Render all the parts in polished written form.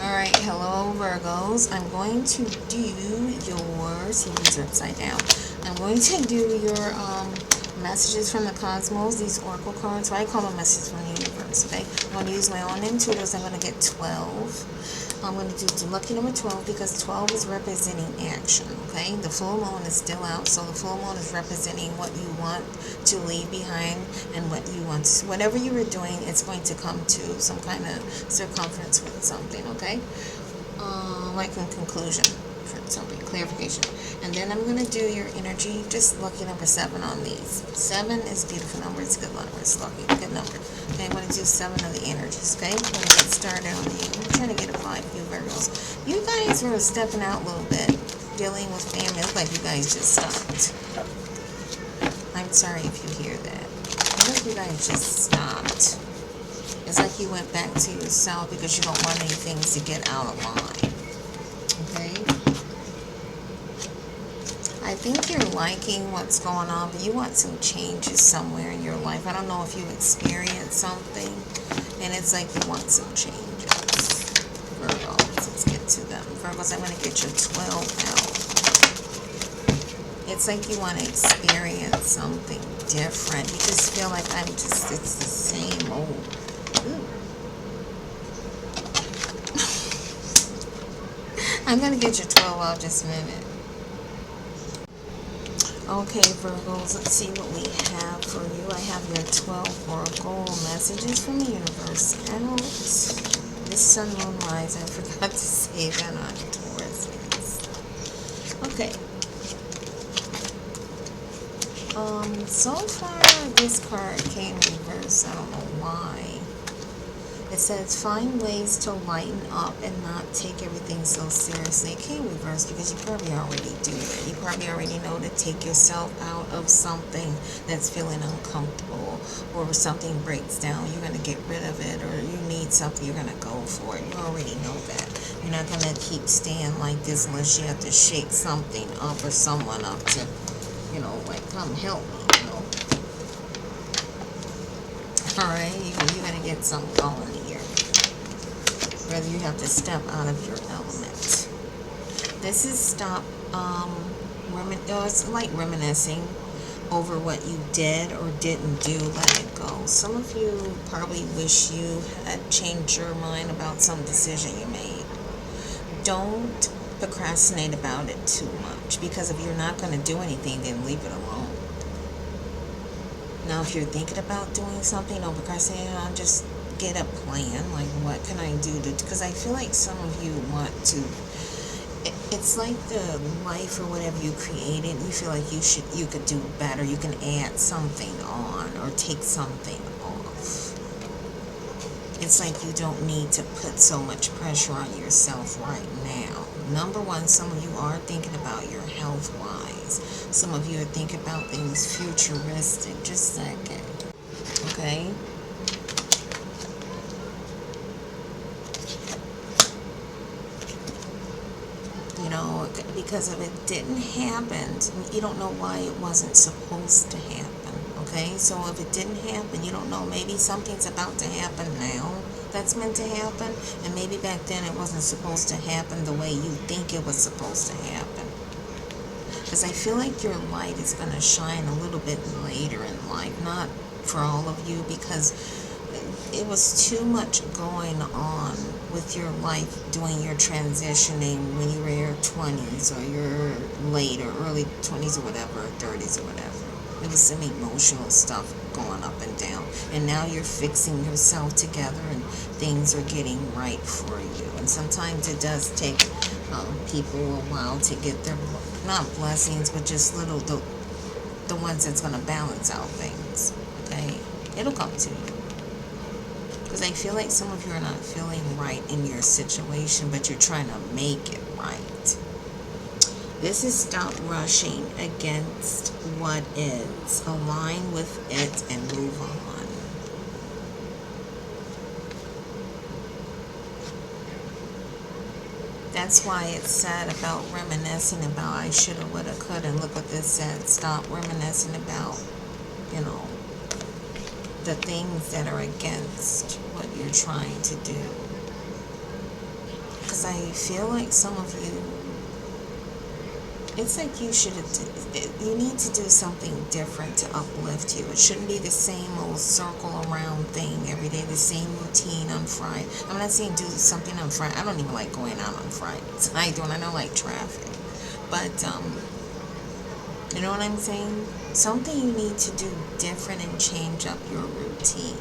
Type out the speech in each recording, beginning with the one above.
Alright, hello Virgos. I'm going to do your, see these are upside down. I'm going to do your messages from the cosmos, these oracle cards. So I call them messages from the universe, okay? I'm going to use my own intuitors. I'm going to get 12. I'm going to do lucky number 12 because 12 is representing action, okay? The full moon is still out, so the full moon is representing what you want to leave behind and what you want to, whatever you were doing, it's going to come to some kind of circumference with something, okay? Like in conclusion for something, clarification. And then I'm going to do your energy, just lucky number 7 on these. 7 is a beautiful number, it's a good number, it's lucky, good number. Okay, I'm going to do 7 of the energies, okay? I'm going to get started on you. I'm trying to get a 5 for you Virgos. You guys were stepping out a little bit, dealing with family. It looked like you guys just stopped. I'm sorry if you hear that. It looked like you guys just stopped. It's like you went back to yourself because you don't want any things to get out of line. Okay? I think you're liking what's going on, but you want some changes somewhere in your life. I don't know if you experienced something, and it's like you want some changes. Virgos, let's get to them. Virgos, I'm going to get your 12 out. It's like you want to experience something different. You just feel like it's the same old. I'm going to get your 12 out just a minute. Okay, Virgos, let's see what we have for you. I have your 12 oracle messages from the universe out. This sun, moon, rise. I forgot to say that on Taurus. Okay. So far, this card came reversed. I don't know why. It says, find ways to lighten up and not take everything so seriously. It came reversed because you probably already do that. You probably already know to take yourself out of something that's feeling uncomfortable, or if something breaks down, you're going to get rid of it, or you need something, you're going to go for it. You already know that. You're not going to keep staying like this unless you have to shake something up or someone up to, you know, like, come help me, you know. Alright, you're going to get something going here. Whether you have to step out of your element. This is stop, it's like reminiscing over what you did or didn't do, let it go. Some of you probably wish you had changed your mind about some decision you made. Don't procrastinate about it too much, because if you're not going to do anything, then leave it alone. Now, if you're thinking about doing something, don't procrastinate on, just get a plan. Like, what can I do to, because I feel like some of you want to, it's like the life or whatever you created, you feel like you could do better. You can add something on or take something off. It's like you don't need to put so much pressure on yourself right now. Number one, some of you are thinking about your health-wise. Some of you are thinking about things futuristic. Just a second. Okay? You know, because if it didn't happen, you don't know why it wasn't supposed to happen. Okay, so if it didn't happen, you don't know, maybe something's about to happen now that's meant to happen, and maybe back then it wasn't supposed to happen the way you think it was supposed to happen. Because I feel like your light is going to shine a little bit later in life, not for all of you, because it was too much going on with your life doing your transitioning when you were in your 20s or your late or early 20s or whatever, 30s or whatever. It was some emotional stuff going up and down. And now you're fixing yourself together and things are getting right for you. And sometimes it does take people a while to get their, not blessings, but just little, the ones that's going to balance out things. Okay? It'll come to you. Because I feel like some of you are not feeling right in your situation, but you're trying to make it right. This is stop rushing against what is. Align with it and move on. That's why it's said about reminiscing about I shoulda, woulda, coulda. And look what this said. Stop reminiscing about, you know, the things that are against what you're trying to do. because I feel like some of you, it's like you need to do something different to uplift you. It shouldn't be the same old circle around thing every day, the same routine on Friday. I'm not saying do something on Friday. I don't even like going out on Fridays. I don't. I don't like traffic. But, you know what I'm saying? Something you need to do different and change up your routine.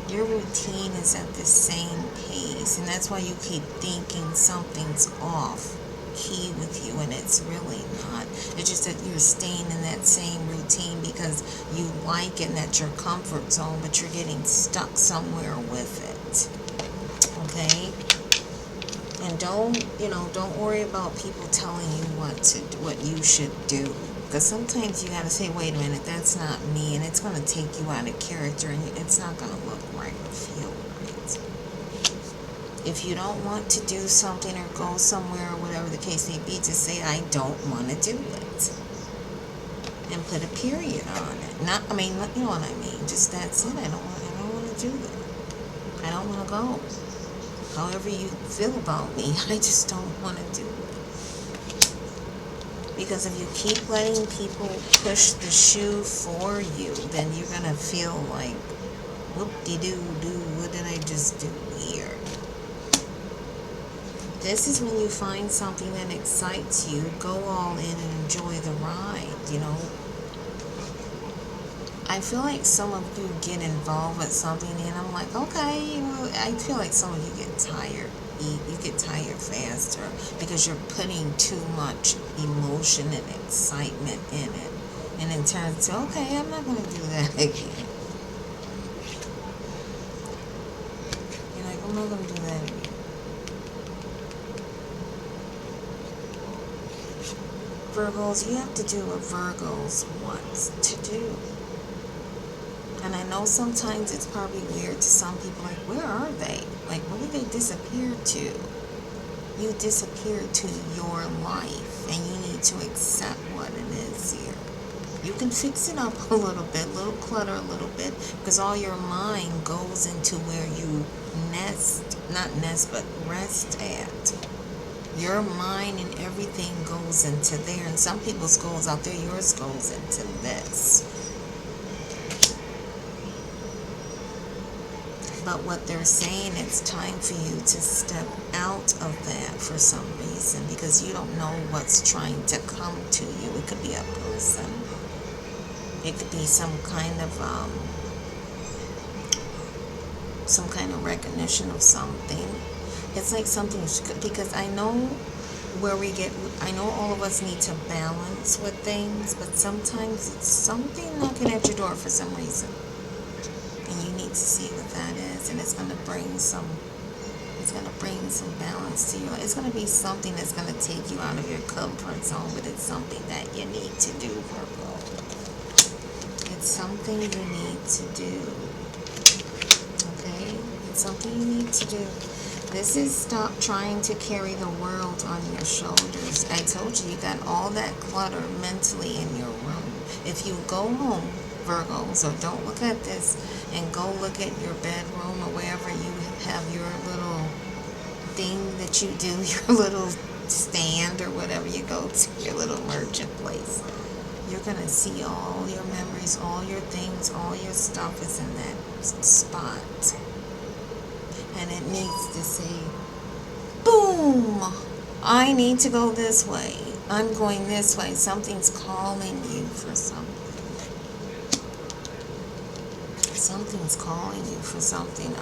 Your routine is at the same pace, and that's why you keep thinking something's off key with you, and it's really not. It's just that you're staying in that same routine because you like it and that's your comfort zone, but you're getting stuck somewhere with it. Okay? And don't worry about people telling you what you should do. Because sometimes you gotta say, wait a minute, that's not me, and it's gonna take you out of character, and it's not gonna look right or feel right. If you don't want to do something or go somewhere or whatever the case may be, just say, I don't want to do it. And put a period on it. You know what I mean. Just that's it. I don't want to do it. I don't want to go. However you feel about me, I just don't want to do it. Because if you keep letting people push the shoe for you, then you're going to feel like, whoop-de-doo-doo, what did I just do here? This is when you find something that excites you, go all in and enjoy the ride, I feel like some of you get involved with something and I'm like, okay, I feel like some of you get tired. You get tired faster because you're putting too much emotion and excitement in it. And in turns to, okay, I'm not going to do that again. You're like, I'm not going to do that again. Virgos, you have to do what Virgos wants to do. And I know sometimes it's probably weird to some people, like, where are they? Like, where did they disappear to? You disappeared to your life, and you need to accept what it is here. You can fix it up a little bit, little clutter a little bit, because all your mind goes into where you rest at. Your mind and everything goes into there, and some people's goes out there, yours goes into this. But what they're saying, it's time for you to step out of that for some reason, because you don't know what's trying to come to you. It could be a person. It could be some kind of recognition of something. It's like something, because I know all of us need to balance with things, but sometimes it's something knocking at your door for some reason. And you need to see what that is, and it's going to bring some balance to you. It's going to be something that's going to take you out of your comfort zone, but it's something that you need to do, Virgo. It's something you need to do. Okay? It's something you need to do. This is stop trying to carry the world on your shoulders. I told you got all that clutter mentally in your room. If you go home, Virgo, so don't look at this, and go look at your bedroom or wherever you have your little thing that you do, your little stand or whatever you go to, your little merchant place. You're going to see all your memories, all your things, all your stuff is in that spot. And it needs to say, boom, I need to go this way. I'm going this way. Something's calling you for something. Something's calling you for something,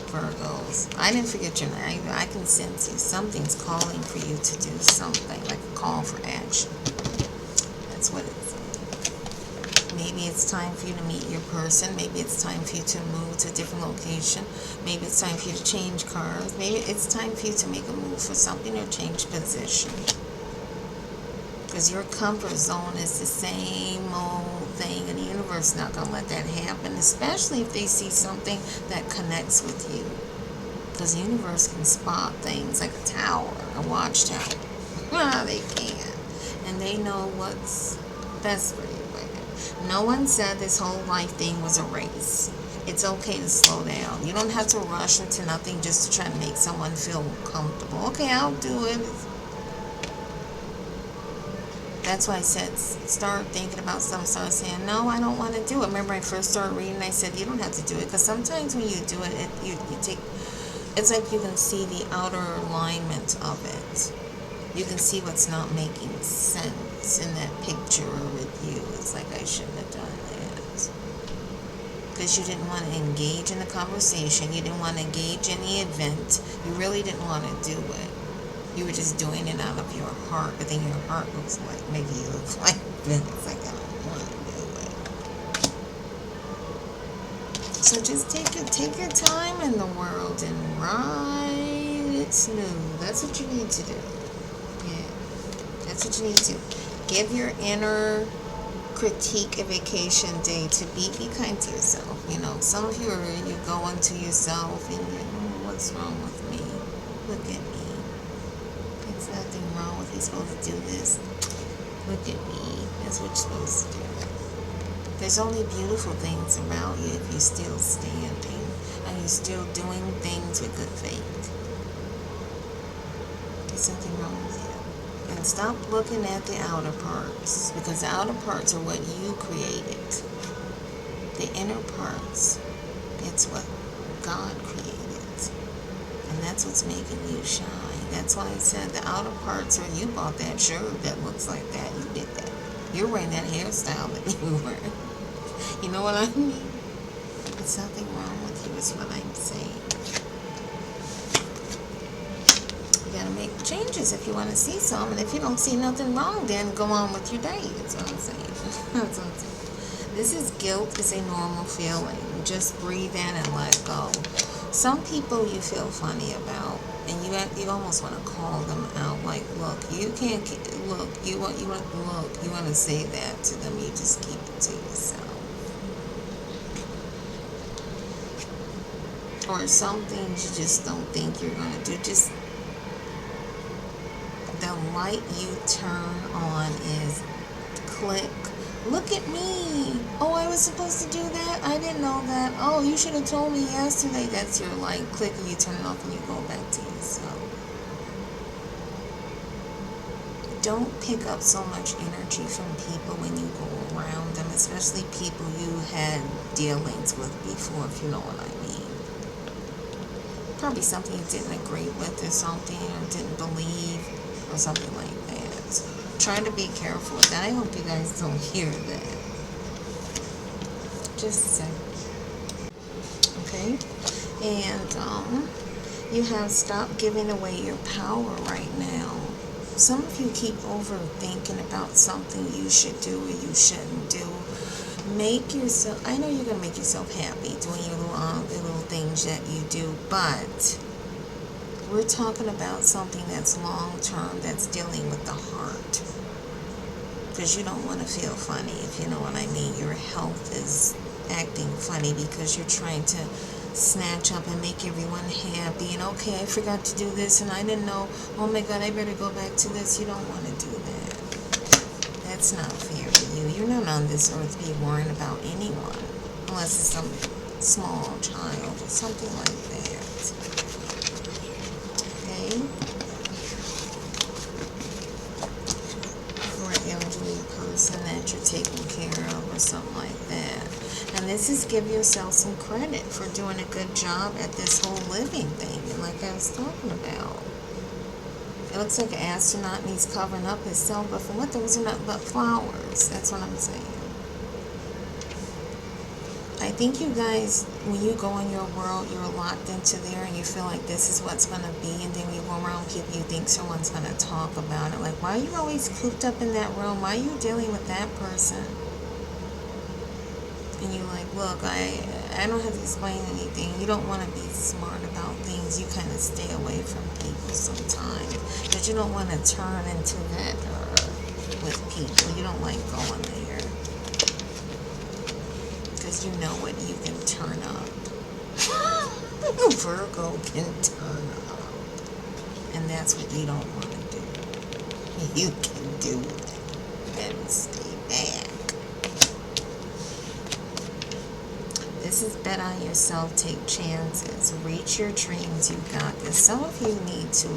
Virgos. I didn't forget your name. I can sense you. Something's calling for you to do something, like a call for action. That's what it's saying. Maybe it's time for you to meet your person. Maybe it's time for you to move to a different location. Maybe it's time for you to change cars. Maybe it's time for you to make a move for something or change position. Because your comfort zone is the same old thing, and the universe is not going to let that happen, especially if they see something that connects with you. Because the universe can spot things like a tower, a watchtower. They can. And they know what's best for you. No one said this whole life thing was a race. It's okay to slow down. You don't have to rush into nothing just to try to make someone feel comfortable. Okay, I'll do it. That's why I said start thinking about something. Start saying, no, I don't want to do it. Remember, I first started reading, I said, you don't have to do it. Because sometimes when you do it, you take, it's like you can see the outer alignment of it. You can see what's not making sense in that picture with you. It's like, I shouldn't have done that. Because you didn't want to engage in the conversation. You didn't want to engage in the event. You really didn't want to do it. You were just doing it out of your heart, but then your heart looks like, maybe you look like this. It's like, I don't want to do it. So just take your time in the world and ride it smooth. That's what you need to do. Yeah, that's what you need to do. Give your inner critique a vacation day to be kind to yourself. You know, some of you you're going to yourself and what's wrong with me? Look at me. There's nothing wrong with you supposed to do this. Look at me. That's what you're supposed to do. There's only beautiful things about you if you're still standing and you're still doing things with good faith. There's nothing wrong with you. And stop looking at the outer parts, because the outer parts are what you created. The inner parts, it's what God created. And that's what's making you shine. That's why I said the outer parts are, you bought that shirt that looks like that. You did that. You're wearing that hairstyle that you were. You know what I mean? There's nothing wrong with you is what I'm saying. You gotta make changes if you want to see some. And if you don't see nothing wrong, then go on with your day. That's what I'm saying. That's what I'm saying. This is guilt is a normal feeling. Just breathe in and let go. Some people you feel funny about, and you almost want to call them out. Like, look, you can't look. You want to say that to them. You just keep it to yourself. Or some things you just don't think you're gonna do. Just the light you turn on is click. Look at me. Oh, I was supposed to do that? I didn't know that. Oh, you should have told me yesterday. That's your light. Click and you turn it off and you go back to yourself. Don't pick up so much energy from people when you go around them, especially people you had dealings with before, if you know what I mean. Probably something you didn't agree with or something, or didn't believe, or something like that. Try to be careful with that. I hope you guys don't hear that. Just a second. Okay? And you have stopped giving away your power right now. Some of you keep overthinking about something you should do or you shouldn't do. Make yourself, I know you're going to make yourself happy doing your little things that you do, but we're talking about something that's long-term, that's dealing with the heart. Because you don't want to feel funny, if you know what I mean. Your health is acting funny because you're trying to snatch up and make everyone happy. And okay, I forgot to do this and I didn't know. Oh my God, I better go back to this. You don't want to do that. That's not fair to you. You're not on this earth to be worrying about anyone. Unless it's some small child or something like that. Okay? Or an elderly person that you're taking care of or something like that. And this is give yourself some credit for doing a good job at this whole living thing, like I was talking about. It looks like an astronaut and he's covering up himself, but for what? Those are not but flowers. That's what I'm saying. I think you guys, when you go in your world, you're locked into there and you feel like this is what's going to be, and then when you go around people, you think someone's going to talk about it. Like, why are you always cooped up in that room? Why are you dealing with that person? And you're like, look, I don't have to explain anything. You don't want to be smart about things. You kind of stay away from people sometimes. But you don't want to turn into that with people. You don't like going there. Because you know what you can turn up. Virgo can turn up. And that's what you don't want to do. You can do it. You better stay back. This is bet on yourself, take chances, reach your dreams, you got this. Some of you need to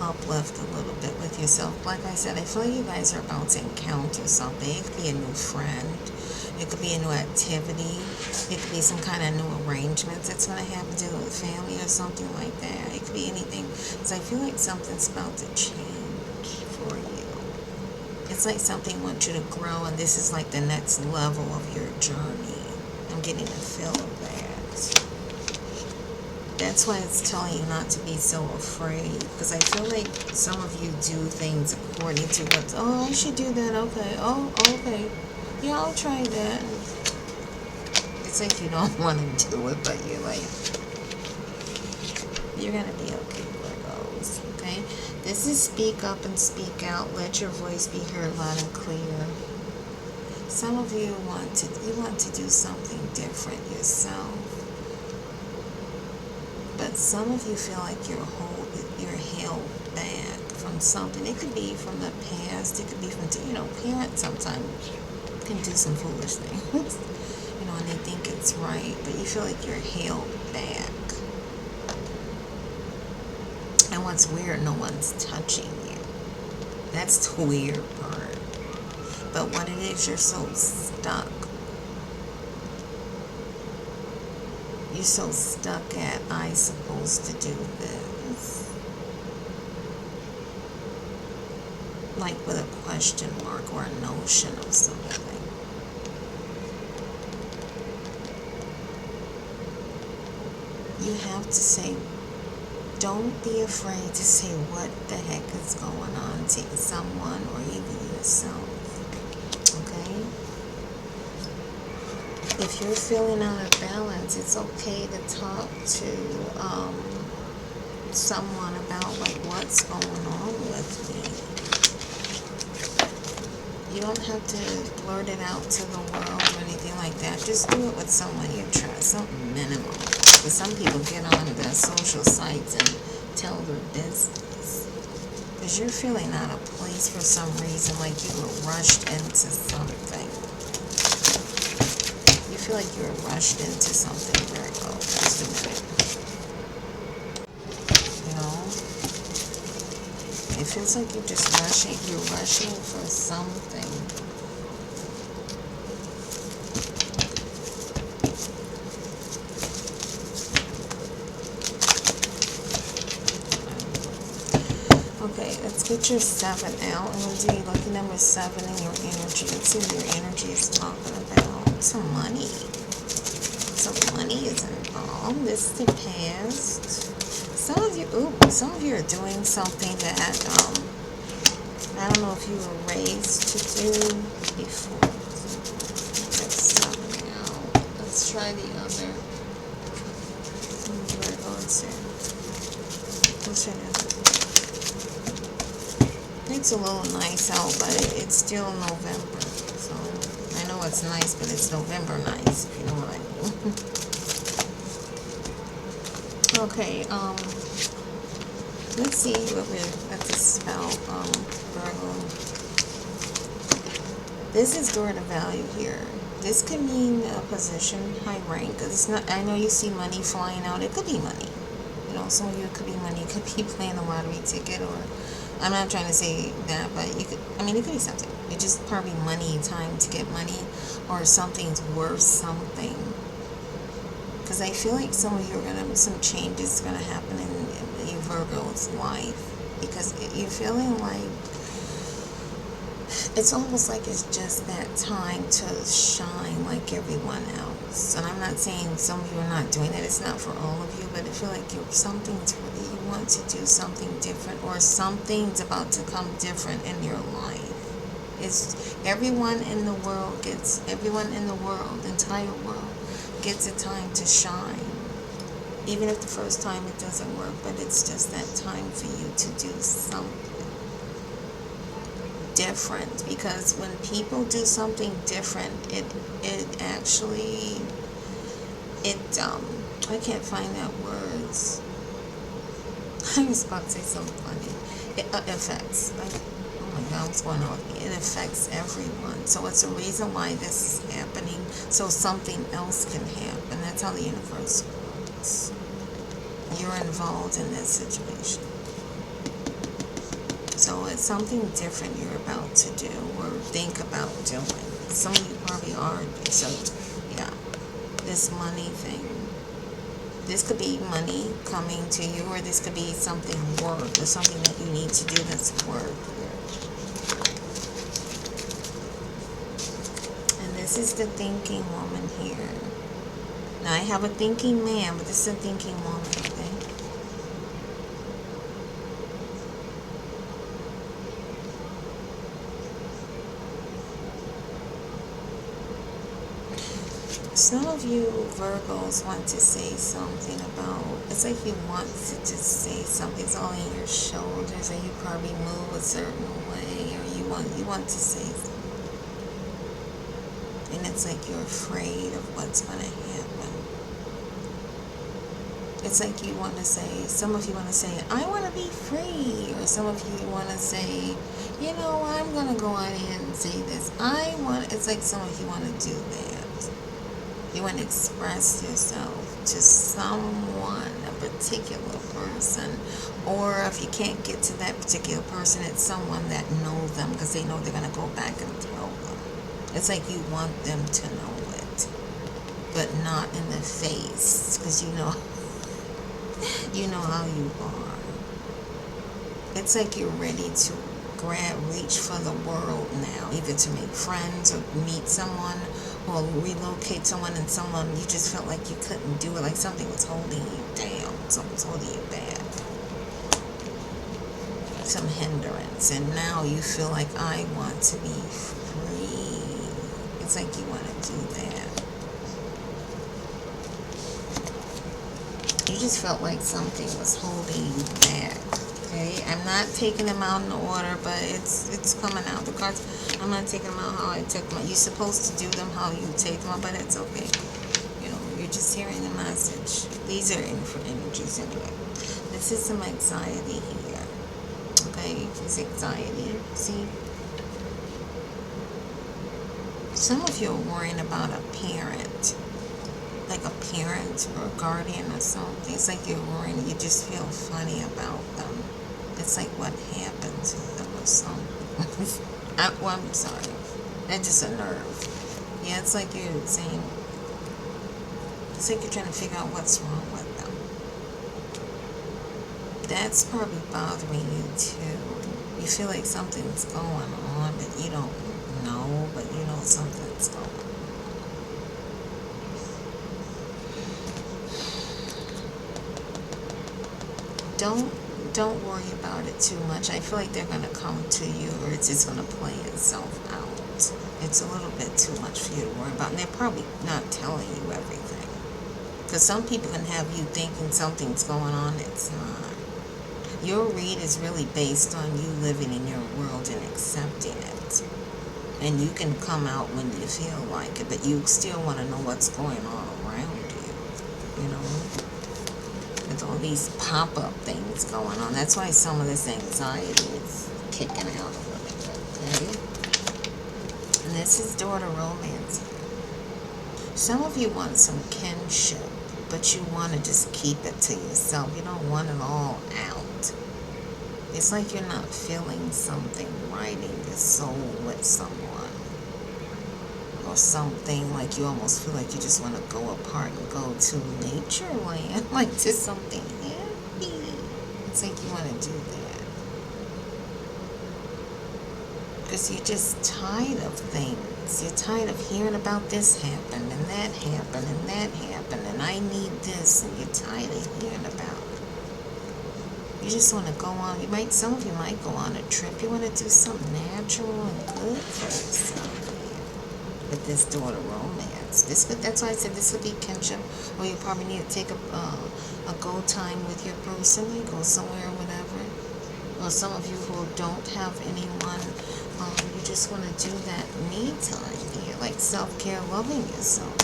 uplift a little bit with yourself. Like I said, I feel like you guys are about to encounter something. It could be a new friend. It could be a new activity. It could be some kind of new arrangement that's going to happen to do with family or something like that. It could be anything. So I feel like something's about to change for you. It's like something wants you to grow, and this is like the next level of your journey. I'm getting a feel of that. That's why it's telling you not to be so afraid, because I feel like some of you do things according to what, oh, I should do that, okay, oh, okay, yeah, I'll try that. It's like you don't want to do it, but you're like, you're going to be okay, Virgos, okay? This is speak up and speak out, let your voice be heard loud and clear. Some of you want to do something different yourself. But some of you feel like you're held back from something. It could be from the past. It could be from, parents sometimes can do some foolish things, and they think it's right, but you feel like you're held back. And what's weird, no one's touching you. That's the weird part. But what it is, you're so stuck. You're so stuck at, I'm supposed to do this. Like with a question mark or a notion of something. You have to say, don't be afraid to say what the heck is going on to someone or even yourself. Okay? If you're feeling out of balance, it's okay to talk to someone about like what's going on with me. You don't have to blurt it out to the world or anything like that. Just do it with someone you trust, something minimal. But some people get on their social sites and tell their business. Because you're feeling out of place for some reason, like you were rushed into something. I feel like you were rushed into something, Virgo. Just a minute. It feels like you're just rushing. You're rushing for something. Okay, let's get your 7 out. I'm going to do your lucky number 7 in your energy. Let's see what your energy is talking about. Some money. Some money is involved. This is the past. Some of you are doing something that, I don't know if you were raised to do before. That's 7 out. Let's try the other. Let's try the other. It's a little nice out, but it's still November. So I know it's nice, but it's November nice, if you know what I mean. Okay, let's see what this is about, Virgo. This is door to value here. This could mean a position, high rank. It's not. I know you see money flying out. It could be money. Some of you, it could be money. It could be playing a lottery ticket, or I'm not trying to say that, but it could be something. It's just probably money, time to get money, or something's worth something. Because I feel like some of you are some changes gonna happen in your Virgo's life, because you're feeling like it's almost like it's just that time to shine like everyone else. And I'm not saying some of you are not doing that. It's not for all of you, but I feel like you want to do something different, or something's about to come different in your life. It's everyone in the entire world gets a time to shine. Even if the first time it doesn't work, but it's just that time for you to do something different. Because when people do something different, it actually, I can't find that words. I was about to say something funny. It affects. Oh what's going on with me. It affects everyone. So it's a reason why this is happening, so something else can happen. That's how the universe works. You're involved in this situation. So it's something different you're about to do or think about doing. Some of you probably are. So, yeah. This money thing. This could be money coming to you, or this could be something work, or something that you need to do that's work. And this is the thinking woman here. Now, I have a thinking man, but this is a thinking woman, okay? Some of you Virgos want to say something about, it's like you want to just say something. It's all in your shoulders, and you probably move a certain way, or you want to say something. And it's like you're afraid of what's going to happen. It's like you want to say, some of you want to say, I want to be free. Or some of you want to say, you know, I'm going to go on ahead and say this. It's like some of you want to do that. You want to express yourself to someone, a particular person. Or if you can't get to that particular person, it's someone that knows them, because they know they're going to go back and tell them. It's like you want them to know it, but not in the face, because you know how you are. It's like you're ready to reach for the world now, either to make friends or meet someone or relocate someone, and someone you just felt like you couldn't do it, like something was holding you down, something was holding you back, some hindrance, and now you feel like, I want to be free. It's like you want to do that. You just felt like something was holding you back. Okay, I'm not taking them out in order, but it's coming out. The cards, I'm not taking them out how I took them out. You're supposed to do them how you take them out, but it's okay. You know, you're just hearing the message. These are energies anyway. This is some anxiety here. Okay, it's anxiety. See? Some of you are worrying about a parent. Like a parent or a guardian or something. It's like you're worrying. You just feel funny about them. It's like what happened to them or something. I'm sorry. That's just a nerve. Yeah, it's like you're saying, it's like you're trying to figure out what's wrong with them. That's probably bothering you too. You feel like something's going on, but you don't know, but you know something's going on. Don't worry about it too much. I feel like they're going to come to you, or it's just going to play itself out. It's a little bit too much for you to worry about. And they're probably not telling you everything. Because some people can have you thinking something's going on. It's not. Your read is really based on you living in your world and accepting it. And you can come out when you feel like it, but you still want to know what's going on around you. You know? With all these pop-up things going on. That's why some of this anxiety is kicking out a little bit, okay? And this is daughter romance. Some of you want some kinship, but you want to just keep it to yourself. You don't want it all out. It's like you're not feeling something right in your soul with someone. Or something, like you almost feel like you just want to go apart and go to nature land, like to something happy. It's like you want to do that. Because you're just tired of things. You're tired of hearing about this happened, and that happened, and that happened, and I need this, and you're tired of hearing about it. You just want to go on, some of you might go on a trip. You want to do something natural and good for yourself. With this daughter romance, that's why I said this would be kinship, or you probably need to take a go time with your person. You go somewhere or whatever. Or some of you who don't have anyone, you just want to do that me time here, like self-care, loving yourself.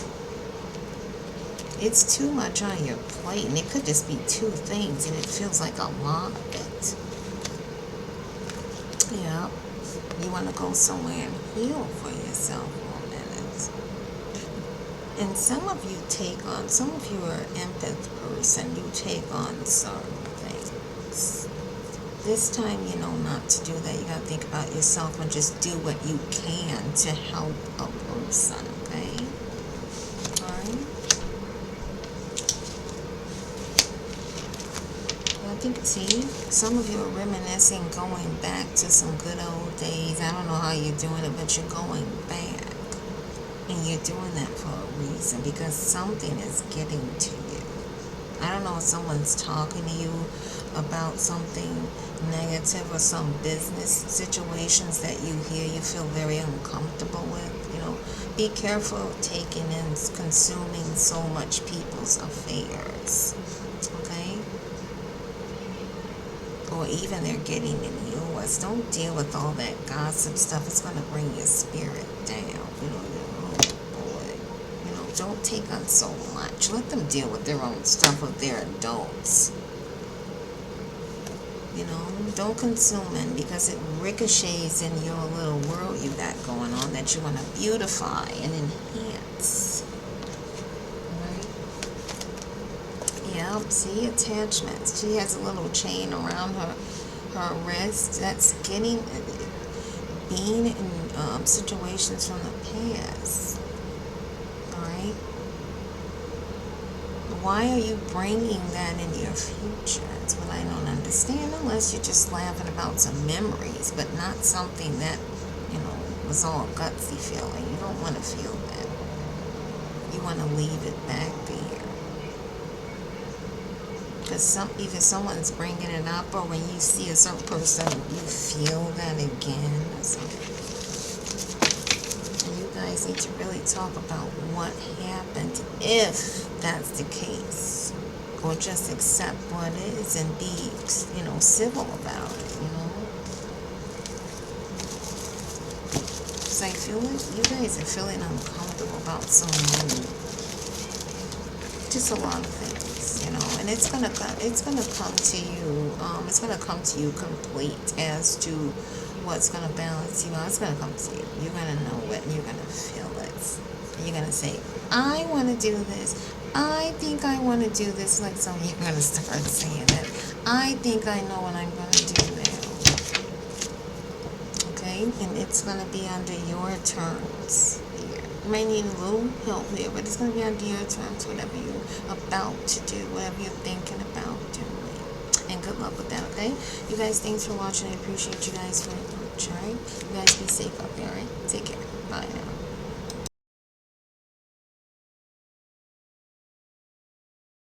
It's too much on your plate, and it could just be two things, and it feels like a lot of it. Yeah. You want to go somewhere and heal for yourself for a minute. And some of you are an empath person, you take on certain things. This time you know not to do that. You gotta think about yourself and just do what you can to help a person, okay? Alright? I think, see, some of you are reminiscing, going back to some good old days. I don't know how you're doing it, but you're going back. And you're doing that for a reason, because something is getting to you. I don't know if someone's talking to you about something negative or some business situations that you hear you feel very uncomfortable with. You know, be careful of taking and consuming so much people's affairs. Okay? Or even they're getting in yours. Don't deal with all that gossip stuff. It's going to bring your spirit down. You know, don't take on so much. Let them deal with their own stuff if they're adults. You know, don't consume it, because it ricochets in your little world you got going on that you want to beautify and enhance. Right? Yep, see, attachments. She has a little chain around her wrist. That's being in situations from the past. Why are you bringing that in your future? That's what I don't understand, unless you're just laughing about some memories, but not something that, you know, was all gutsy feeling. You don't want to feel that. You want to leave it back there. Because either someone's bringing it up, or when you see a certain person, you feel that again or something. And you guys need to really talk about what happened, if that's the case, or just accept what is and be, you know, civil about it, you know. Because I feel like you guys are feeling uncomfortable about so many, just a lot of things, you know. And it's gonna come to you. It's gonna come to you complete as to what's gonna balance you out. It's gonna come to you. You're gonna know it, and you're gonna feel it. And you're gonna say, I want to do this. I think I want to do this. Like, some of you are going to start saying that. I think I know what I'm going to do now. Okay? And it's going to be under your terms here. You might need a little help here, but it's going to be under your terms, whatever you're about to do, whatever you're thinking about doing. And good luck with that, okay? You guys, thanks for watching. I appreciate you guys very much, alright? You guys be safe out there, alright? Take care. Bye now.